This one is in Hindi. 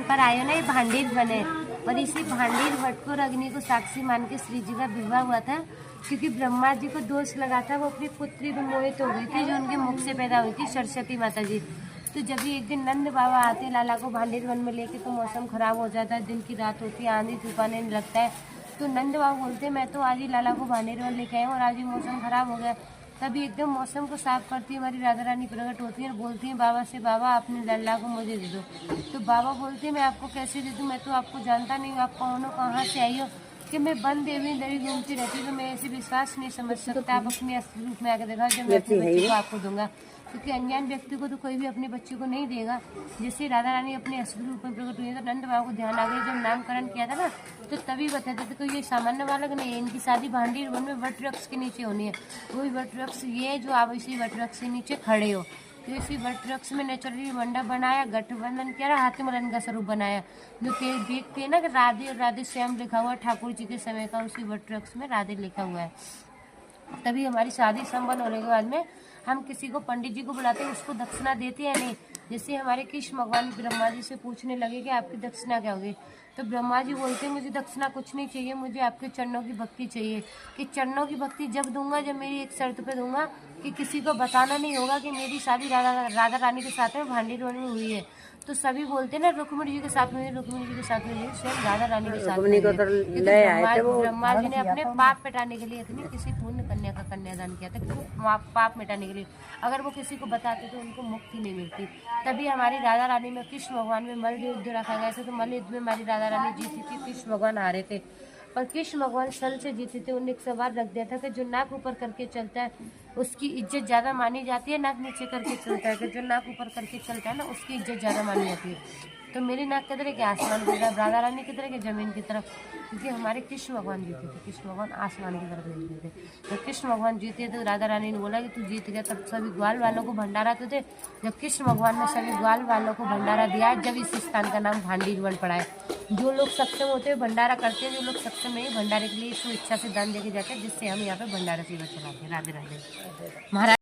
पर आयो ना ये भांडीर बने और इसी भांडीर भट्ट को अग्नि को साक्षी मान के श्री जी का विवाह हुआ था। क्योंकि ब्रह्मा जी को दोष लगा था, वो अपनी पुत्री में मोहित हो गई थी जो उनके मुख से पैदा हुई थी, सरस्वती माता जी। तो जब भी एक दिन नंद बाबा आते लाला को भांडीर वन में लेके, तो मौसम खराब हो जाता है, दिन की रात होती है, आंधी तूफान आने लगता है। तो नंद बाबा बोलते मैं तो आज ही लाला को भांडीर वन लेके आए और आज ही मौसम खराब हो गया। तभी एकदम मौसम को साफ करती है हमारी राधा रानी प्रकट होती है और बोलती है बाबा से, बाबा अपने लल्ला को मुझे दे दो। तो बाबा बोलते हैं मैं आपको कैसे दे दूँ, मैं तो आपको जानता नहीं हूँ, आप कौन हो, कहाँ से आई हो, कि मैं बन देवी दरी घूमती रहती हूँ, तो मैं ऐसे विश्वास नहीं समझ सकता। आप अपने असली रूप में आकर देखा जब मैं अपने बच्चे को आपको दूंगा, क्योंकि अनजान व्यक्ति को तो कोई भी अपने बच्चे को नहीं देगा। जैसे राधा रानी अपने असली रूप में प्रकट हुई है तो नंद बाबा को ध्यान आ गया। जब नामकरण किया था ना, तो तभी बताते थे कोई ये सामान्य बालक नहीं है, इनकी शादी भांडीर वन में वट वृक्ष के नीचे होनी है। वही वट वृक्ष ये जो आप इसी वट वृक्ष के नीचे खड़े हो। तो इसी वट वृक्ष में नेचुरली मंडप बनाया, गठबंधन किया, हाथी मलन का स्वरूप बनाया। जो देखते हैं ना कि राधे और राधे श्याम लिखा हुआ है ठाकुर जी के समय का, उसी वट वृक्ष में राधे लिखा हुआ है। तभी हमारी शादी संपन्न होने के बाद में हम किसी को पंडित जी को बुलाते हैं, उसको दक्षिणा देते हैं नहीं। जैसे हमारे कृष्ण भगवान ब्रह्मा जी से पूछने लगे कि आपकी दक्षिणा क्या होगी, तो ब्रह्मा जी बोलते हैं मुझे दक्षिणा कुछ नहीं चाहिए, मुझे आपके चरणों की भक्ति चाहिए। कि चरणों की भक्ति जब दूंगा जब मेरी एक शर्त पे दूंगा कि किसी को बताना नहीं होगा कि मेरी शादी राधा रानी के साथ में भांडीर वन में हुई है। तो सभी बोलते हैं ना रुक्मिणी जी के साथ में, रुक्मिणी जी के साथ में स्वयं राधा रानी के साथ में। ब्रह्मा जी ने अपने पाप मिटाने के लिए इतनी किसी पुण्य कन्या का कन्यादान किया था, पाप मिटाने के लिए। अगर वो किसी को बताते तो उनको मुक्ति नहीं मिलती। तभी हमारी राधा रानी में कृष्ण भगवान में मल्ल युद्ध रखा गया था। तो मल्ल युद्ध में हमारी राधा रानी जीती थी, कृष्ण भगवान हारे थे। पर कृष्ण भगवान सल से जीते थे। उन्हें एक सवाल रख दिया था कि जो नाक ऊपर करके चलता है उसकी इज्जत ज़्यादा मानी जाती है, नाक नीचे करके चलता है कि जो नाक ऊपर करके चलता है ना उसकी इज्जत ज़्यादा मानी जाती है। तो मेरी नाक किधर है कि आसमान की तरफ, राधा रानी किधर है कि जमीन की तरफ, क्योंकि हमारे कृष्ण भगवान जीते थे। कृष्ण भगवान आसमान की तरफ जीते थे। तो कृष्ण भगवान जीते तो राधा रानी ने बोला कि तू जीत गया। तब सभी ग्वाल वालों को भंडारा तो थे। जब कृष्ण भगवान ने सभी ग्वाल वालों को भंडारा दिया, जब इस स्थान का नाम भांडीर वन पड़ा है। जो लोग सक्षम होते हैं भंडारा करते हैं, जो लोग सक्षम नहीं भंडारे के लिए स्वेच्छा से दान देके जाते हैं, जिससे हम यहाँ पे भंडारा सेवा चलाते हैं। राधे राधे महाराज।